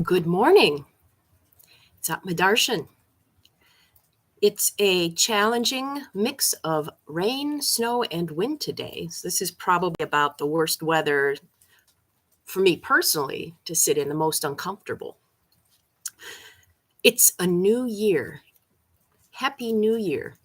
Good morning. It's Atmadarshan. It's a challenging mix of rain, snow, and wind today. So this is probably about the worst weather for me personally to sit in, the most uncomfortable. It's a new year. Happy New Year.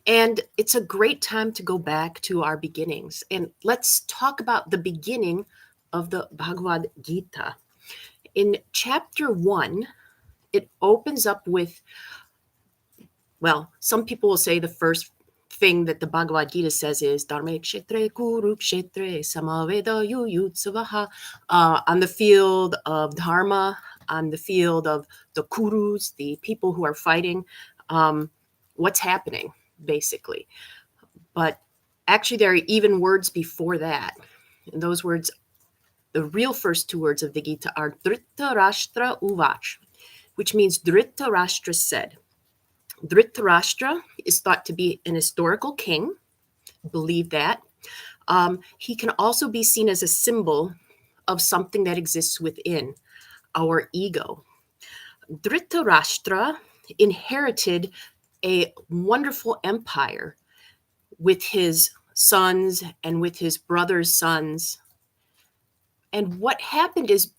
And it's a great time to go back to our beginnings. And let's talk about the beginning of the Bhagavad Gita. In chapter 1, it opens up with, well, some people will say the first thing that the Bhagavad Gita says is Dharme kshetre kurukshetre samaveda yuyutsavaha, on the field of dharma, on the field of the kurus, the people who are fighting, what's happening, basically. But actually, there are even words before that. And those words, the real first two words of the Gita are Dhritarashtra Uvach, which means Dhritarashtra said. Dhritarashtra is thought to be an historical king, believe that. He can also be seen as a symbol of something that exists within our ego. Dhritarashtra inherited a wonderful empire with his sons and with his brother's sons. And what happened is,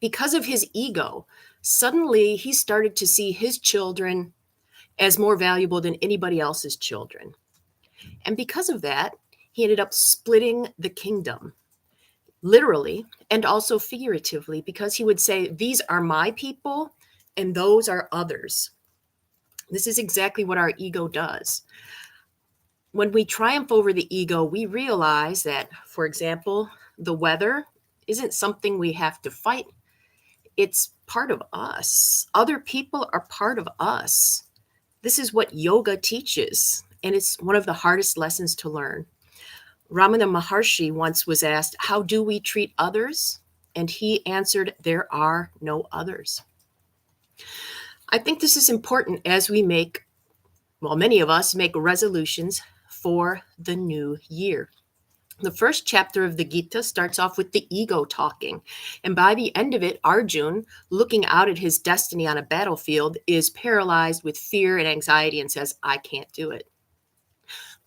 because of his ego, suddenly he started to see his children as more valuable than anybody else's children. And because of that, he ended up splitting the kingdom, literally and also figuratively, because he would say, these are my people and those are others. This is exactly what our ego does. When we triumph over the ego, we realize that, for example, the weather isn't something we have to fight. It's part of us. Other people are part of us. This is what yoga teaches, and it's one of the hardest lessons to learn. Ramana Maharshi once was asked, how do we treat others? And he answered, there are no others. I think this is important as we make, well, many of us make resolutions for the new year. The first chapter of the Gita starts off with the ego talking. And by the end of it, Arjun, looking out at his destiny on a battlefield, is paralyzed with fear and anxiety and says, I can't do it.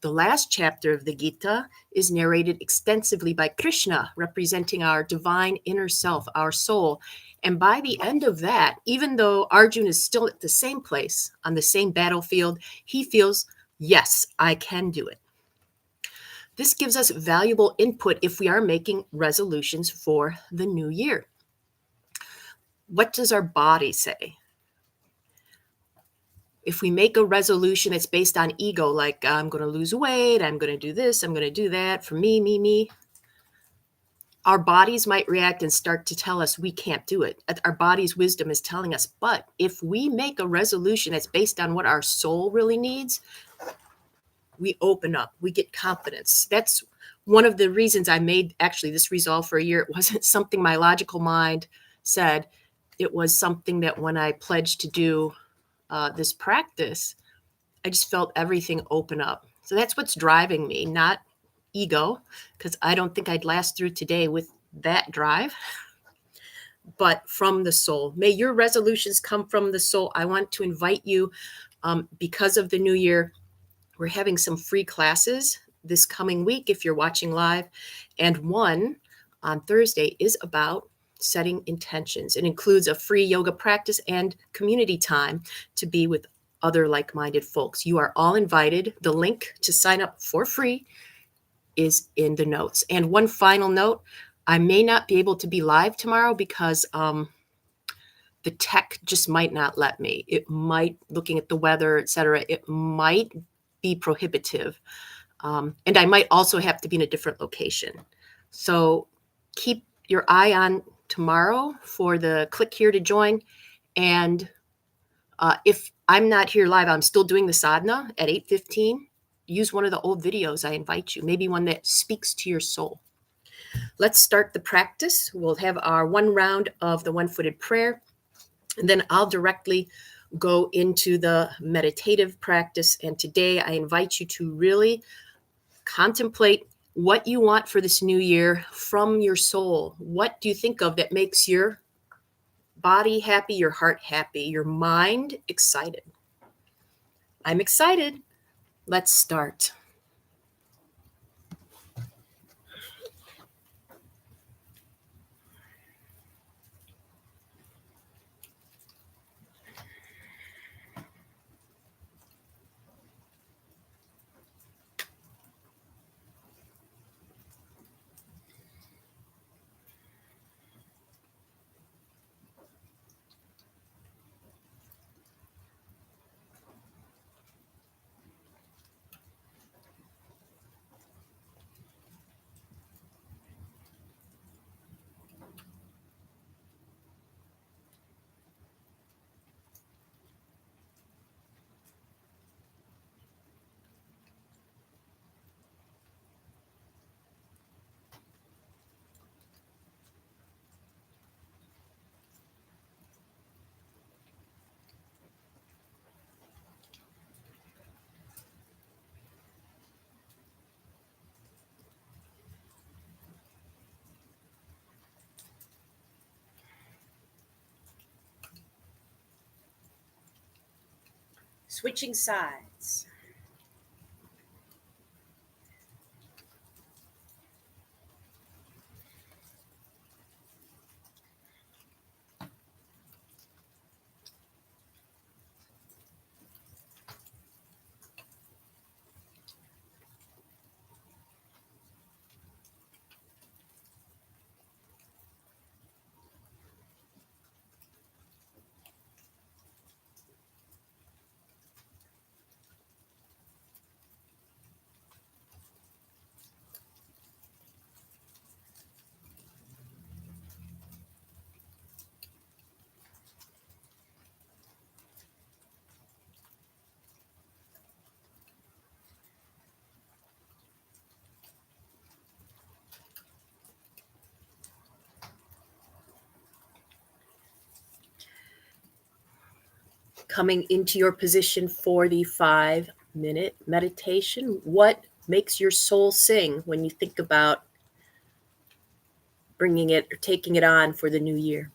The last chapter of the Gita is narrated extensively by Krishna, representing our divine inner self, our soul. And by the end of that, even though Arjun is still at the same place, on the same battlefield, he feels, yes, I can do it. This gives us valuable input if we are making resolutions for the new year. What does our body say? If we make a resolution that's based on ego, like I'm going to lose weight, I'm going to do this, I'm going to do that for me, our bodies might react and start to tell us we can't do it. Our body's wisdom is telling us, but if we make a resolution that's based on what our soul really needs, we open up, we get confidence. That's one of the reasons I made actually this resolve for a year. It wasn't something my logical mind said. It was something that when I pledged to do this practice, I just felt everything open up. So that's what's driving me, not ego, because I don't think I'd last through today with that drive, but from the soul. May your resolutions come from the soul. I want to invite you, because of the new year, we're having some free classes this coming week if you're watching live. And one on Thursday is about setting intentions. It includes a free yoga practice and community time to be with other like-minded folks. You are all invited. The link to sign up for free is in the notes. And one final note, I may not be able to be live tomorrow because the tech just might not let me. It might, looking at the weather, et cetera, it might be prohibitive. And I might also have to be in a different location. So keep your eye on tomorrow for the click here to join. And if I'm not here live, I'm still doing the sadhana at 8:15. Use one of the old videos. I invite you, maybe one that speaks to your soul. Let's start the practice. We'll have our one round of the one-footed prayer, and then I'll directly go into the meditative practice. And today I invite you to really contemplate what you want for this new year from your soul. What do you think of that makes your body happy, your heart happy, your mind excited. I'm excited. Let's start. Switching sides. Coming into your position for the 5-minute meditation. What makes your soul sing when you think about bringing it or taking it on for the new year?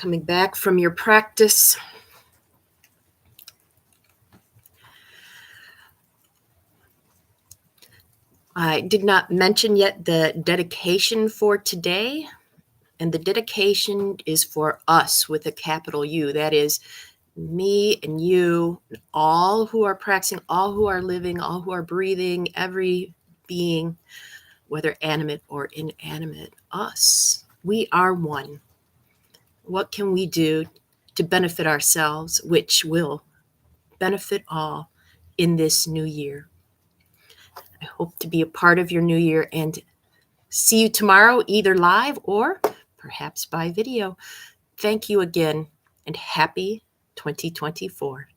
coming back from your practice. I did not mention yet the dedication for today. And the dedication is for us with a capital U. That is me and you, all who are practicing, all who are living, all who are breathing, every being, whether animate or inanimate, us. We are one. What can we do to benefit ourselves, which will benefit all in this new year? I hope to be a part of your new year and see you tomorrow, either live or perhaps by video. Thank you again, and happy 2024.